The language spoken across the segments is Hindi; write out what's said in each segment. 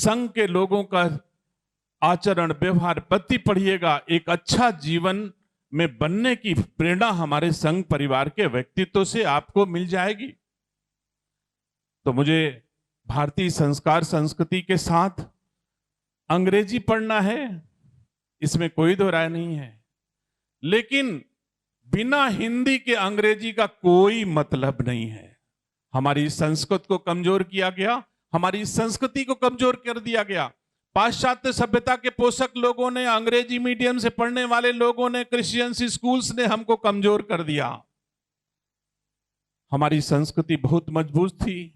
संघ के लोगों का आचरण व्यवहार पद्धति पढ़िएगा, एक अच्छा जीवन में बनने की प्रेरणा हमारे संघ परिवार के व्यक्तित्व से आपको मिल जाएगी। तो मुझे भारतीय संस्कार संस्कृति के साथ अंग्रेजी पढ़ना है, इसमें कोई दो राय नहीं है, लेकिन बिना हिंदी के अंग्रेजी का कोई मतलब नहीं है। हमारी संस्कृत को कमजोर किया गया, हमारी संस्कृति को कमजोर कर दिया गया। पाश्चात्य सभ्यता के पोषक लोगों ने, अंग्रेजी मीडियम से पढ़ने वाले लोगों ने, क्रिश्चियन स्कूल्स ने हमको कमजोर कर दिया। हमारी संस्कृति बहुत मजबूत थी।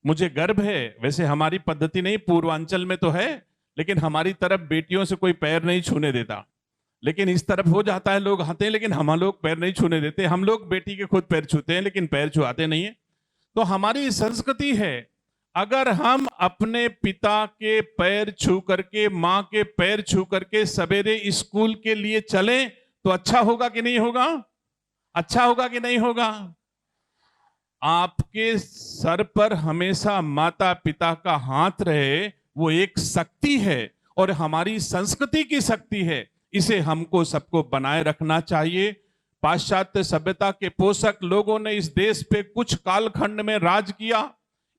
मुझे गर्व है, वैसे हमारी पद्धति नहीं, पूर्वांचल में तो है, लेकिन हमारी तरफ बेटियों से कोई पैर नहीं छूने देता। लेकिन इस तरफ हो जाता है, लोग आते हैं लेकिन हम लोग पैर नहीं छूने देते। हम लोग बेटी के खुद पैर छूते हैं लेकिन पैर छुआते नहीं है। तो हमारी संस्कृति है, अगर हम अपने पिता के पैर छू करके, मां के पैर छू करके सवेरे स्कूल के लिए चलें तो अच्छा होगा कि नहीं होगा? अच्छा होगा कि नहीं होगा? आपके सर पर हमेशा माता पिता का हाथ रहे, वो एक शक्ति है और हमारी संस्कृति की शक्ति है। इसे हमको सबको बनाए रखना चाहिए। पाश्चात्य सभ्यता के पोषक लोगों ने इस देश पे कुछ कालखंड में राज किया,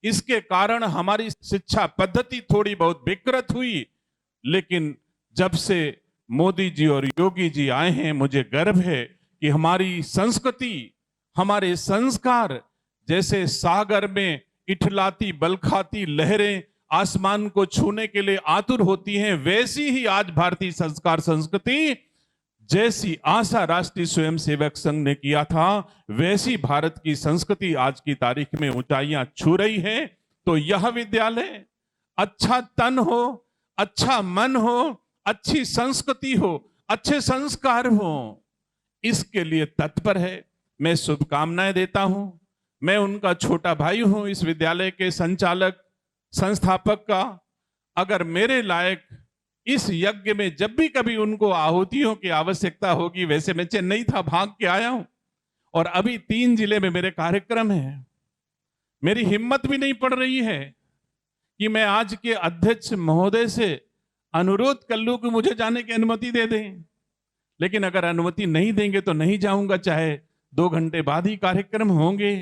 इसके कारण हमारी शिक्षा पद्धति थोड़ी बहुत विकृत हुई। लेकिन जब से मोदी जी और योगी जी आए हैं, मुझे गर्व है कि हमारी संस्कृति, हमारे संस्कार, जैसे सागर में इठलाती बलखाती लहरें आसमान को छूने के लिए आतुर होती हैं, वैसी ही आज भारतीय संस्कार संस्कृति, जैसी आशा राष्ट्रीय स्वयंसेवक संघ ने किया था, वैसी भारत की संस्कृति आज की तारीख में ऊंचाइयां छू रही है। तो यह विद्यालय अच्छा तन हो, अच्छा मन हो, अच्छी संस्कृति हो, अच्छे संस्कार हो, इसके लिए तत्पर है। मैं शुभकामनाएं देता हूं। मैं उनका छोटा भाई हूं, इस विद्यालय के संचालक संस्थापक का। अगर मेरे लायक इस यज्ञ में जब भी कभी उनको आहुतियों की आवश्यकता होगी, वैसे मैं चेन्नई था, भाग के आया हूं और अभी 3 जिले में मेरे कार्यक्रम हैं, मेरी हिम्मत भी नहीं पड़ रही है कि मैं आज के अध्यक्ष महोदय से अनुरोध कर लूं कि मुझे जाने की अनुमति दे दें। लेकिन अगर अनुमति नहीं देंगे तो नहीं जाऊंगा, चाहे 2 घंटे बाद ही कार्यक्रम होंगे।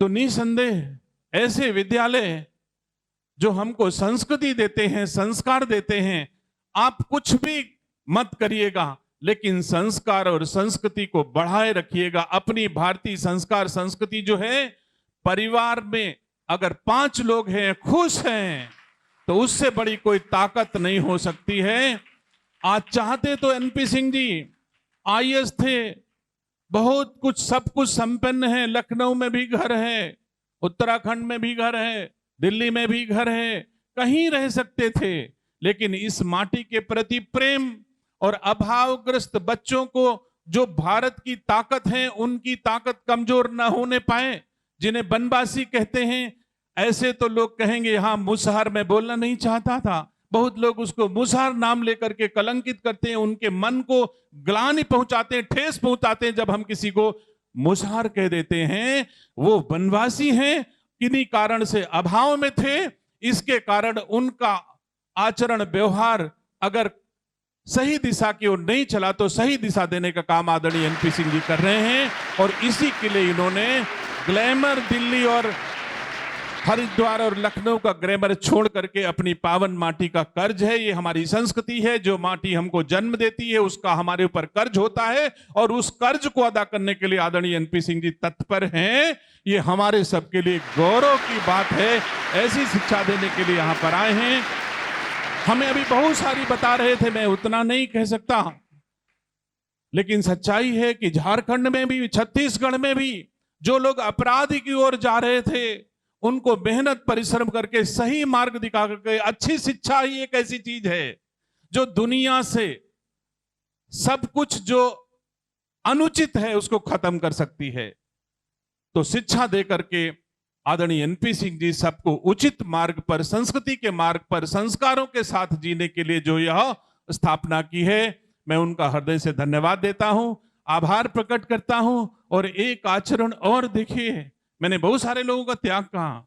तो निसंदेह ऐसे विद्यालय जो हमको संस्कृति देते हैं, संस्कार देते हैं, आप कुछ भी मत करिएगा, लेकिन संस्कार और संस्कृति को बढ़ाए रखिएगा। अपनी भारतीय संस्कार संस्कृति जो है, परिवार में अगर 5 लोग हैं, खुश हैं, तो उससे बड़ी कोई ताकत नहीं हो सकती है। आज चाहते तो एनपी सिंह जी आईएएस थे, बहुत कुछ, सब कुछ संपन्न है, लखनऊ में भी घर है, उत्तराखंड में भी घर है, दिल्ली में भी घर है, कहीं रह सकते थे। लेकिन इस माटी के प्रति प्रेम और अभावग्रस्त बच्चों को जो भारत की ताकत है, उनकी ताकत कमजोर ना होने पाए, जिन्हें वनवासी कहते हैं, ऐसे तो लोग कहेंगे यहां मुसहर में बोलना नहीं चाहता था। बहुत लोग उसको मुसहर नाम लेकर के कलंकित करते हैं, उनके मन को ग्लानि पहुंचाते हैं, ठेस पहुंचाते हैं जब हम किसी को मुसहर कह देते हैं। वो वनवासी हैं, किन्हीं कारण से अभाव में थे, इसके कारण उनका आचरण व्यवहार अगर सही दिशा की ओर नहीं चला तो सही दिशा देने का काम आदरणीय एनपी सिंह जी कर रहे हैं। और इसी के लिए इन्होंने ग्लैमर दिल्ली और हरिद्वार और लखनऊ का ग्लैमर छोड़ करके अपनी पावन माटी का कर्ज है। ये हमारी संस्कृति है, जो माटी हमको जन्म देती है उसका हमारे ऊपर कर्ज होता है, और उस कर्ज को अदा करने के लिए आदरणीय एनपी सिंह जी तत्पर हैं। ये हमारे सबके लिए गौरव की बात है, ऐसी शिक्षा देने के लिए यहां पर आए हैं। हमें अभी बहुत सारी बता रहे थे, मैं उतना नहीं कह सकता, लेकिन सच्चाई है कि झारखंड में भी, छत्तीसगढ़ में भी जो लोग अपराध की ओर जा रहे थे, उनको मेहनत परिश्रम करके सही मार्ग दिखा करके, अच्छी शिक्षा ही एक ऐसी चीज है जो दुनिया से सब कुछ जो अनुचित है उसको खत्म कर सकती है। तो शिक्षा दे करके आदरणीय एनपी सिंह जी सबको उचित मार्ग पर, संस्कृति के मार्ग पर, संस्कारों के साथ जीने के लिए जो यह स्थापना की है, मैं उनका हृदय से धन्यवाद देता हूं, आभार प्रकट करता हूं। और एक आचरण और देखिए, मैंने बहुत सारे लोगों का त्याग कहा,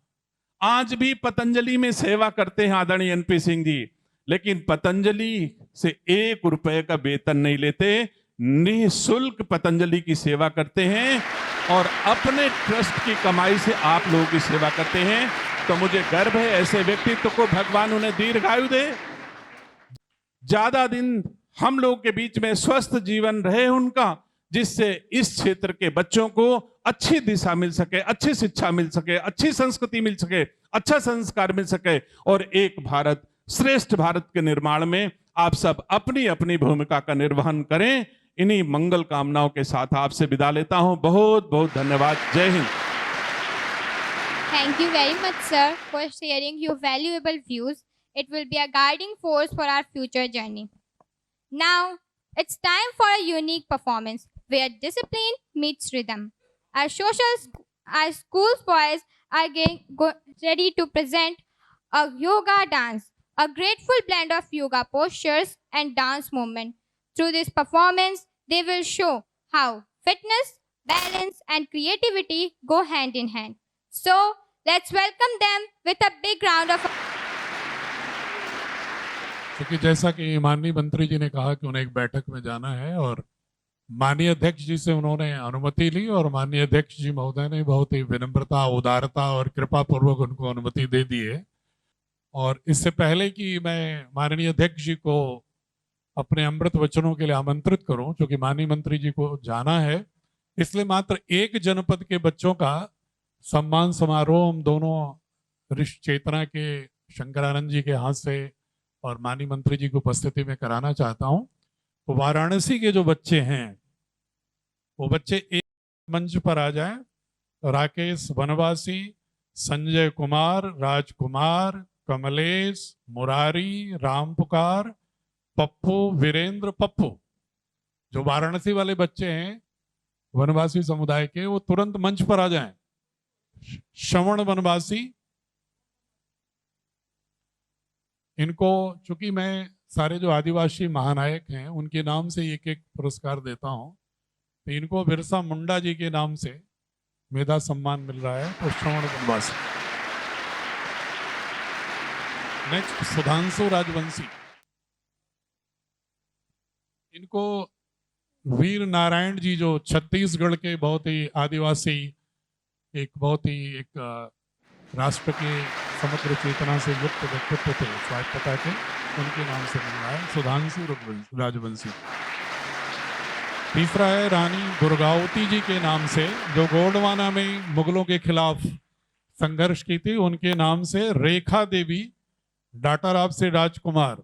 आज भी पतंजलि में सेवा करते हैं आदरणीय एनपी सिंह जी, लेकिन पतंजलि से 1 रुपए का वेतन नहीं लेते, निःशुल्क पतंजलि की सेवा करते हैं और अपने ट्रस्ट की कमाई से आप लोगों की सेवा करते हैं। तो मुझे गर्व है ऐसे व्यक्तित्व को भगवान उन्हें दीर्घायु दे, ज्यादा दिन हम लोग के बीच में स्वस्थ जीवन रहे उनका, जिससे इस क्षेत्र के बच्चों को अच्छी दिशा मिल सके, अच्छी शिक्षा मिल सके, अच्छी संस्कृति मिल सके, अच्छा संस्कार मिल सके और एक भारत श्रेष्ठ भारत के निर्माण में आप सब अपनी अपनी भूमिका का निर्वहन करें। इन्हीं मंगल कामनाओं के साथ आपसे विदा लेता हूं। बहुत बहुत धन्यवाद। जय Hind. Thank you very much, sir, for sharing your valuable views. It will be a guiding force for our future journey. Now, it's time for a unique performance where discipline meets rhythm. Our school's boys are ready to present a yoga dance, a grateful blend of yoga postures and dance movement. Through this performance, they will show how fitness, balance, and creativity go hand in hand. So, let's welcome them with a big round of क्योंकि जैसा कि माननीय मंत्री जी ने कहा कि उन्हें एक बैठक में जाना है और माननीय अध्यक्ष जी से उन्होंने अनुमति ली और माननीय अध्यक्ष जी महोदय ने बहुत ही विनम्रता, उदारता और कृपा पूर्वक उनको अनुमति दे दी है। और इससे पहले कि मैं माननीय अध्यक्ष जी को अपने अमृत वचनों के लिए आमंत्रित करूं, क्योंकि माननीय मंत्री जी को जाना है, इसलिए मात्र एक जनपद के बच्चों का सम्मान समारोह हम दोनों ऋषि चेतना के शंकरानंद जी के हाथ से और माननीय मंत्री जी की उपस्थिति में कराना चाहता हूं। तो वाराणसी के जो बच्चे हैं वो बच्चे एक मंच पर आ जाएं। राकेश वनवासी, संजय कुमार, राजकुमार, कमलेश, मुरारी, राम पुकार, पप्पू, वीरेंद्र, पप्पू, जो वाराणसी वाले बच्चे हैं वनवासी समुदाय के, वो तुरंत मंच पर आ जाएं। श्रवण वनवासी, इनको चूंकि मैं सारे जो आदिवासी महानायक हैं उनके नाम से एक एक पुरस्कार देता हूं, तो इनको बिरसा मुंडा जी के नाम से मेधा सम्मान मिल रहा है। तो श्रवण वनवासी। नेक्स्ट सुधांशु राजवंशी, इनको वीर नारायण जी जो छत्तीसगढ़ के बहुत ही आदिवासी एक बहुत ही एक राष्ट्र के समग्र चेतना से युक्त व्यक्तित्व थे, स्वायत्तता के, उनके नाम से मिल रहा है सुधांशु राजवंशी। तीसरा है रानी दुर्गावती जी के नाम से, जो गोंडवाना में मुगलों के खिलाफ संघर्ष की थी, उनके नाम से रेखा देवी, डाटा राव से राजकुमार,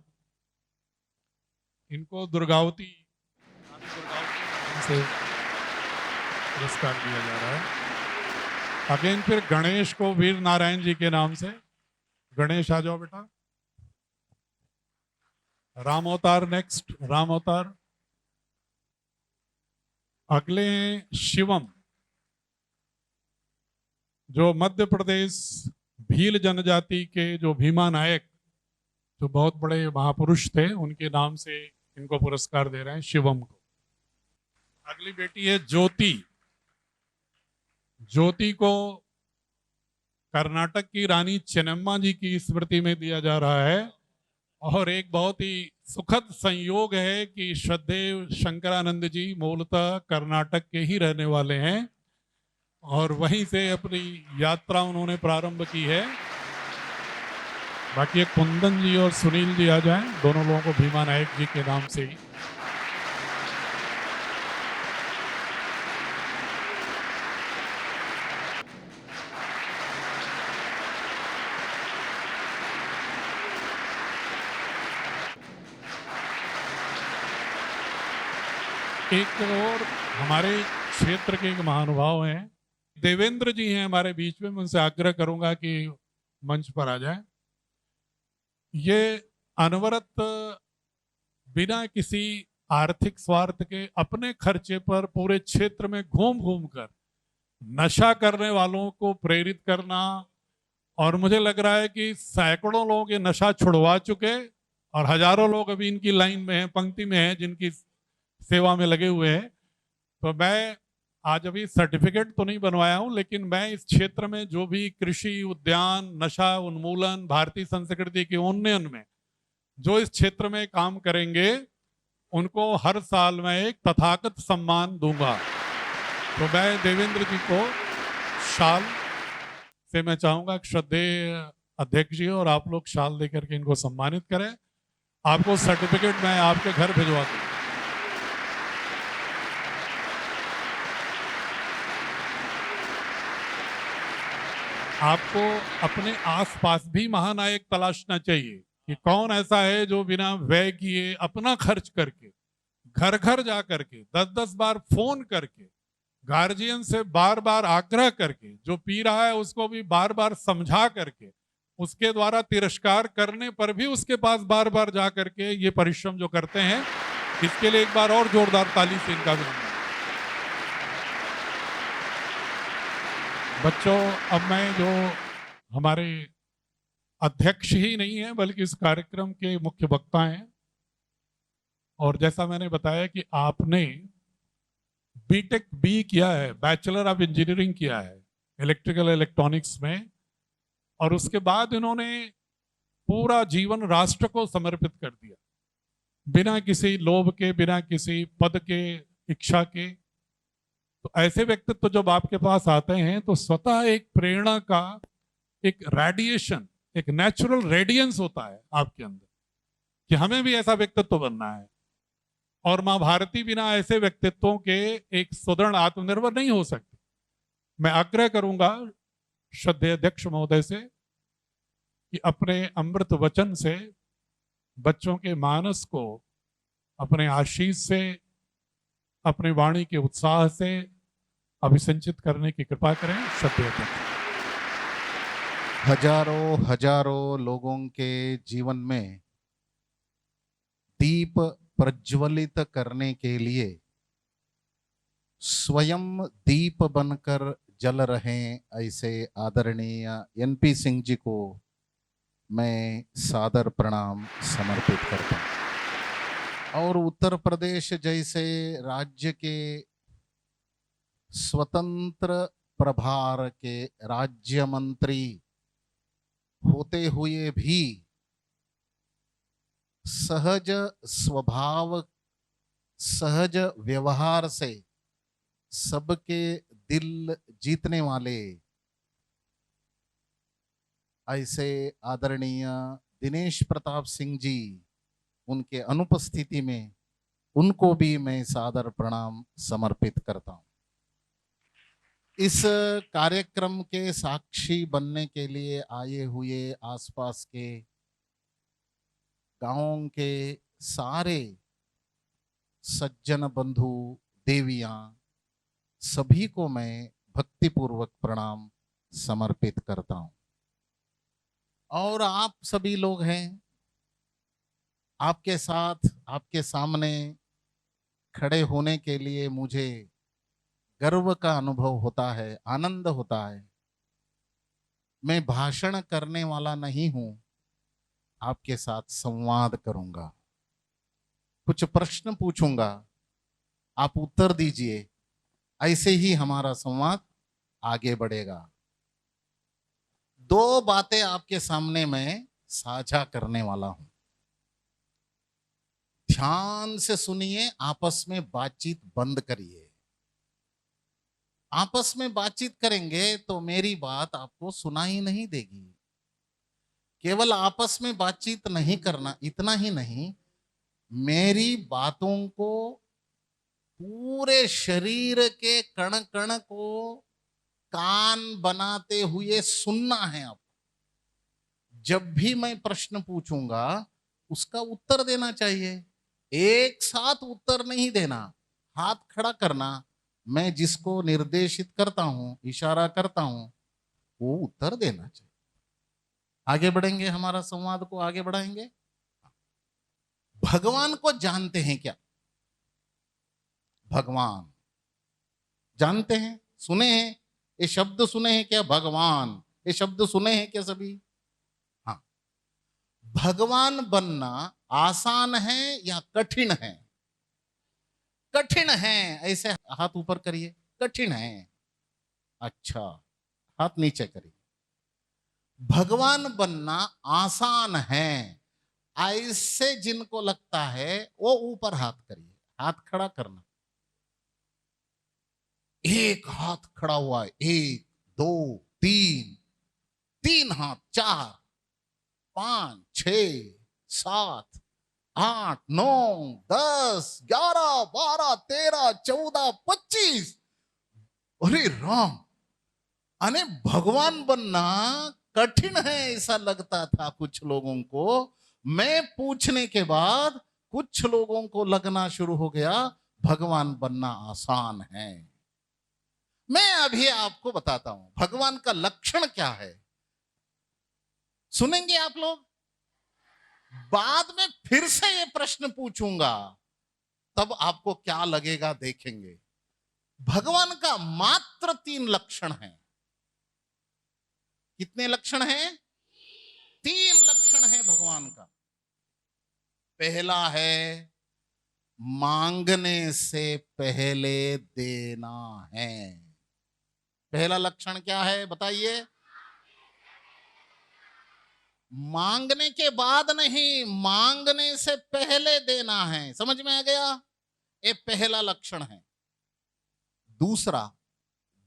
इनको दुर्गावती से पुरस्कार दिया जा रहा है। अगेन फिर गणेश को वीर नारायण जी के नाम से, गणेश आ जाओ बेटा। राम अवतार नेक्स्ट, राम अवतार। अगले शिवम, जो मध्य प्रदेश भील जनजाति के जो भीमा नायक, जो बहुत बड़े महापुरुष थे, उनके नाम से इनको पुरस्कार दे रहे हैं शिवम को। अगली बेटी है ज्योति। ज्योति को कर्नाटक की रानी चेन्नम्मा जी की स्मृति में दिया जा रहा है। और एक बहुत ही सुखद संयोग है कि श्रद्धेय शंकरानंद जी मूलतः कर्नाटक के ही रहने वाले हैं और वहीं से अपनी यात्रा उन्होंने प्रारंभ की है। बाकी कुंदन जी और सुनील जी आ जाएं, दोनों लोगों को भीमा नायक जी के नाम से ही। एक और हमारे क्षेत्र के एक महानुभाव हैं, देवेंद्र जी हैं हमारे बीच में, मैं उनसे आग्रह करूंगा कि मंच पर आ जाएं। ये अनवरत बिना किसी आर्थिक स्वार्थ के अपने खर्चे पर पूरे क्षेत्र में घूम घूम कर नशा करने वालों को प्रेरित करना, और मुझे लग रहा है कि सैकड़ों लोग ये नशा छुड़वा चुके और हजारों लोग अभी इनकी लाइन में हैं, पंक्ति में हैं, जिनकी सेवा में लगे हुए हैं। तो मैं आज अभी सर्टिफिकेट तो नहीं बनवाया हूं, लेकिन मैं इस क्षेत्र में जो भी कृषि, उद्यान, नशा उन्मूलन, भारतीय संस्कृति के उन्नयन में जो इस क्षेत्र में काम करेंगे उनको हर साल मैं एक तथागत सम्मान दूंगा। तो मैं देवेंद्र जी को शाल से मैं चाहूंगा कि श्रद्धेय अध्यक्ष जी और आप लोग शाल देकर के इनको सम्मानित करें। आपको सर्टिफिकेट मैं आपके घर भिजवा दूंगा। आपको अपने आसपास भी महानायक तलाशना चाहिए कि कौन ऐसा है जो बिना व्यय किए अपना खर्च करके घर घर जा करके 10-10 बार फोन करके गार्जियन से बार बार आग्रह करके जो पी रहा है उसको भी बार बार समझा करके उसके द्वारा तिरस्कार करने पर भी उसके पास बार बार जा करके ये परिश्रम जो करते हैं, इसके लिए एक बार और जोरदार ताली से इनका भी धन्यवाद। बच्चों, अब मैं जो हमारे अध्यक्ष ही नहीं है बल्कि इस कार्यक्रम के मुख्य वक्ता हैं, और जैसा मैंने बताया कि आपने बीटेक बी किया है, बैचलर ऑफ इंजीनियरिंग किया है इलेक्ट्रिकल इलेक्ट्रॉनिक्स में, और उसके बाद इन्होंने पूरा जीवन राष्ट्र को समर्पित कर दिया बिना किसी लोभ के, बिना किसी पद के इच्छा के। तो ऐसे व्यक्तित्व जब आपके पास आते हैं तो स्वतः एक प्रेरणा का एक रेडिएशन, एक नेचुरल रेडियंस होता है आपके अंदर कि हमें भी ऐसा व्यक्तित्व बनना है। और मां भारती बिना ऐसे व्यक्तित्वों के एक सुदृढ़ आत्मनिर्भर नहीं हो सकती। मैं आग्रह करूंगा श्रद्धेय अध्यक्ष महोदय से कि अपने अमृत वचन से बच्चों के मानस को अपने आशीष से, अपने वाणी के उत्साह से अभिसंचित करने की कृपा करें। श्रद्धेय अध्यक्ष। हजारों हजारों लोगों के जीवन में दीप प्रज्वलित करने के लिए स्वयं दीप बनकर जल रहे ऐसे आदरणीय एनपी सिंह जी को मैं सादर प्रणाम समर्पित करता हूं। और उत्तर प्रदेश जैसे राज्य के स्वतंत्र प्रभार के राज्य मंत्री होते हुए भी सहज स्वभाव, सहज व्यवहार से सबके दिल जीतने वाले ऐसे आदरणीय दिनेश प्रताप सिंह जी, उनके अनुपस्थिति में उनको भी मैं सादर प्रणाम समर्पित करता हूं। इस कार्यक्रम के साक्षी बनने के लिए आए हुए आसपास के गांवों के सारे सज्जन बंधु देवियां, सभी को मैं भक्तिपूर्वक प्रणाम समर्पित करता हूं। और आप सभी लोग हैं, आपके साथ, आपके सामने खड़े होने के लिए मुझे गर्व का अनुभव होता है, आनंद होता है। मैं भाषण करने वाला नहीं हूं, आपके साथ संवाद करूंगा, कुछ प्रश्न पूछूंगा, आप उत्तर दीजिए, ऐसे ही हमारा संवाद आगे बढ़ेगा। दो बातें आपके सामने मैं साझा करने वाला हूं, ध्यान से सुनिए, आपस में बातचीत बंद करिए। आपस में बातचीत करेंगे तो मेरी बात आपको सुनाई नहीं देगी। केवल आपस में बातचीत नहीं करना, इतना ही नहीं, मेरी बातों को पूरे शरीर के कण कण को कान बनाते हुए सुनना है आपको। जब भी मैं प्रश्न पूछूंगा उसका उत्तर देना चाहिए, एक साथ उत्तर नहीं देना, हाथ खड़ा करना, मैं जिसको निर्देशित करता हूं, इशारा करता हूं, वो उत्तर देना चाहिए। आगे बढ़ेंगे, हमारा संवाद को आगे बढ़ाएंगे। भगवान को जानते हैं क्या? भगवान जानते हैं, सुने हैं, ये शब्द सुने हैं क्या? भगवान, ये शब्द सुने हैं क्या सभी? हाँ। भगवान बनना आसान है या कठिन है? कठिन है। ऐसे हाथ ऊपर करिए, कठिन है। अच्छा, हाथ नीचे करिए। भगवान बनना आसान है, ऐसे जिनको लगता है वो ऊपर हाथ करिए, हाथ खड़ा करना। एक हाथ खड़ा हुआ है, 1 2 3, 3 हाथ, 4 5 6 7 8 9 10 11 12 13 14 25। अरे राम, अने भगवान बनना कठिन है ऐसा लगता था कुछ लोगों को। मैं पूछने के बाद कुछ लोगों को लगना शुरू हो गया भगवान बनना आसान है। मैं अभी आपको बताता हूं भगवान का लक्षण क्या है। सुनेंगे आप लोग? बाद में फिर से ये प्रश्न पूछूंगा, तब आपको क्या लगेगा देखेंगे। भगवान का मात्र 3 लक्षण हैं। कितने लक्षण हैं? 3 लक्षण है भगवान का। पहला है मांगने से पहले देना है। पहला लक्षण क्या है बताइए? मांगने के बाद नहीं, मांगने से पहले देना है। समझ में आ गया? ये पहला लक्षण है। दूसरा,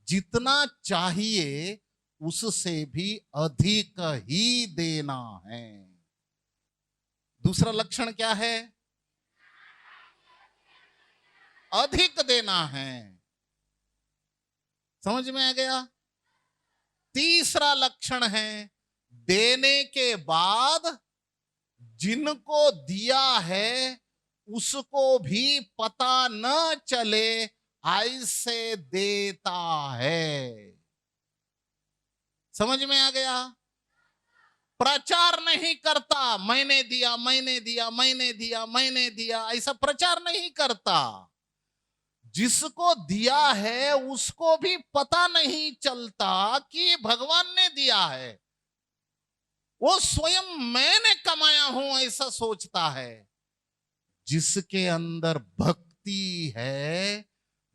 जितना चाहिए उससे भी अधिक ही देना है। दूसरा लक्षण क्या है? अधिक देना है। समझ में आ गया? तीसरा लक्षण है देने के बाद जिनको दिया है उसको भी पता न चले ऐसे देता है। समझ में आ गया? प्रचार नहीं करता, मैंने दिया मैंने दिया मैंने दिया मैंने दिया, ऐसा प्रचार नहीं करता। जिसको दिया है उसको भी पता नहीं चलता कि भगवान ने दिया है। वो स्वयं मैंने कमाया हूं ऐसा सोचता है। जिसके अंदर भक्ति है,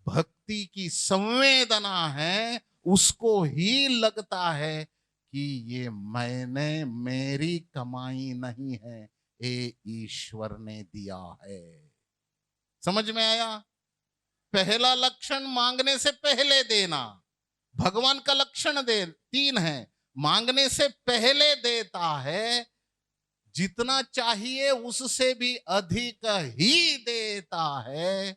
भक्ति की संवेदना है, उसको ही लगता है कि ये मैंने, मेरी कमाई नहीं है, ये ईश्वर ने दिया है। समझ में आया? पहला लक्षण मांगने से पहले देना। भगवान का लक्षण 3 है। मांगने से पहले देता है, जितना चाहिए उससे भी अधिक ही देता है,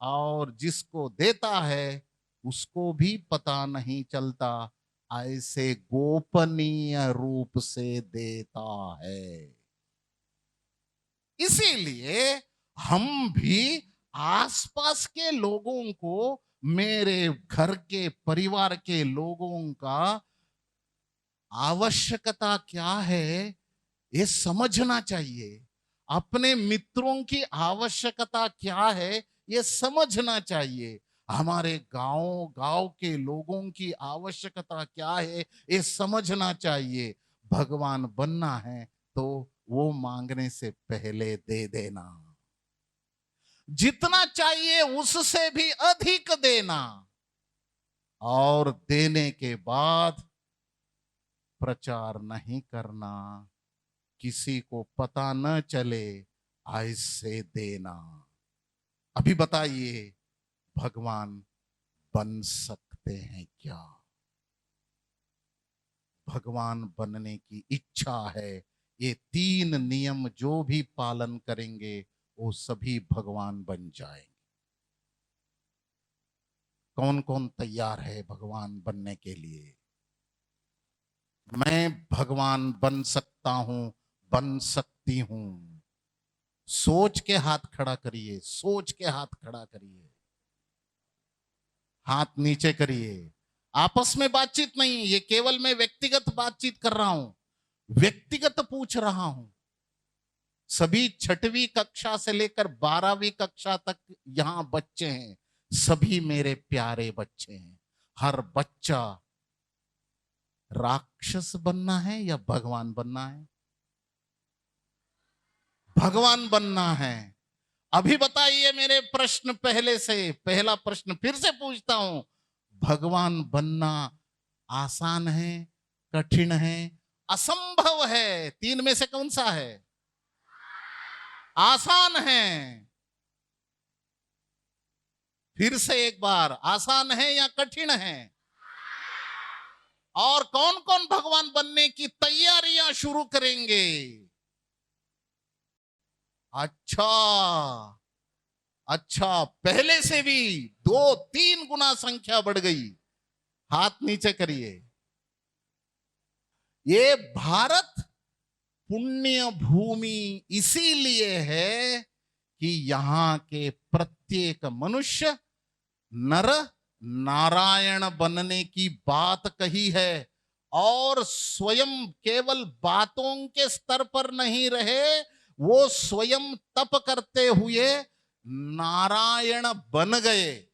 और जिसको देता है उसको भी पता नहीं चलता, ऐसे गोपनीय रूप से देता है। इसीलिए हम भी आसपास के लोगों को, मेरे घर के परिवार के लोगों का आवश्यकता क्या है ये समझना चाहिए। अपने मित्रों की आवश्यकता क्या है ये समझना चाहिए। हमारे गांव के लोगों की आवश्यकता क्या है ये समझना चाहिए। भगवान बनना है तो वो मांगने से पहले दे देना, जितना चाहिए उससे भी अधिक देना, और देने के बाद प्रचार नहीं करना, किसी को पता न चले ऐसे देना। अभी बताइए भगवान बन सकते हैं क्या? भगवान बनने की इच्छा है। ये 3 नियम जो भी पालन करेंगे वो सभी भगवान बन जाएंगे। कौन कौन तैयार है भगवान बनने के लिए? मैं भगवान बन सकता हूं, बन सकती हूं। सोच के हाथ खड़ा करिए, सोच के हाथ खड़ा करिए, हाथ नीचे करिए। आपस में बातचीत नहीं, ये केवल मैं व्यक्तिगत बातचीत कर रहा हूं, व्यक्तिगत पूछ रहा हूं। सभी 6वीं कक्षा से लेकर 12वीं कक्षा तक यहां बच्चे हैं, सभी मेरे प्यारे बच्चे हैं। हर बच्चा राक्षस बनना है या भगवान बनना है? भगवान बनना है। अभी बताइए मेरे प्रश्न पहले से, पहला प्रश्न फिर से पूछता हूं, भगवान बनना आसान है, कठिन है, असंभव है? तीन में से कौन सा है? आसान है। फिर से एक बार, आसान है या कठिन है? और कौन कौन भगवान बनने की तैयारियां शुरू करेंगे? अच्छा, पहले से भी 2-3 गुना संख्या बढ़ गई। हाथ नीचे करिए। ये भारत पुण्य भूमि इसीलिए है कि यहां के प्रत्येक मनुष्य नर नारायण बनने की बात कही है, और स्वयं केवल बातों के स्तर पर नहीं रहे, वो स्वयं तप करते हुए नारायण बन गए।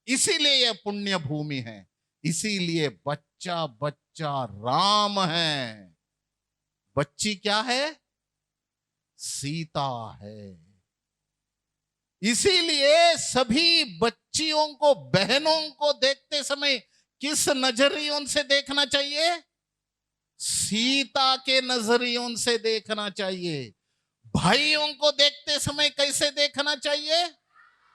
इसीलिए यह पुण्य भूमि है, इसीलिए बच्चा बच्चा राम है। बच्ची क्या है? सीता है। इसीलिए सभी बच्चियों को, बहनों को देखते समय किस नजरियों से देखना चाहिए? सीता के नजरियों से देखना चाहिए। भाइयों को देखते समय कैसे देखना चाहिए?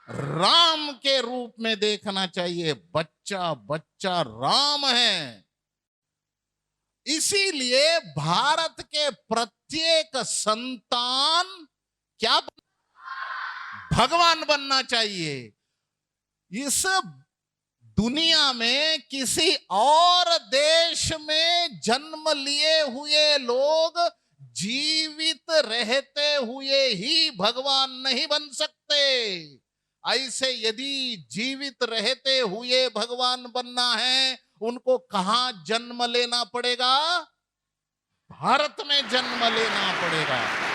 राम के रूप में देखना चाहिए। बच्चा बच्चा राम है। इसीलिए भारत के प्रत्येक संतान क्या भगवान बनना चाहिए। इस दुनिया में किसी और देश में जन्म लिए हुए लोग जीवित रहते हुए ही भगवान नहीं बन सकते। ऐसे यदि जीवित रहते हुए भगवान बनना है, उनको कहां जन्म लेना पड़ेगा? भारत में जन्म लेना पड़ेगा।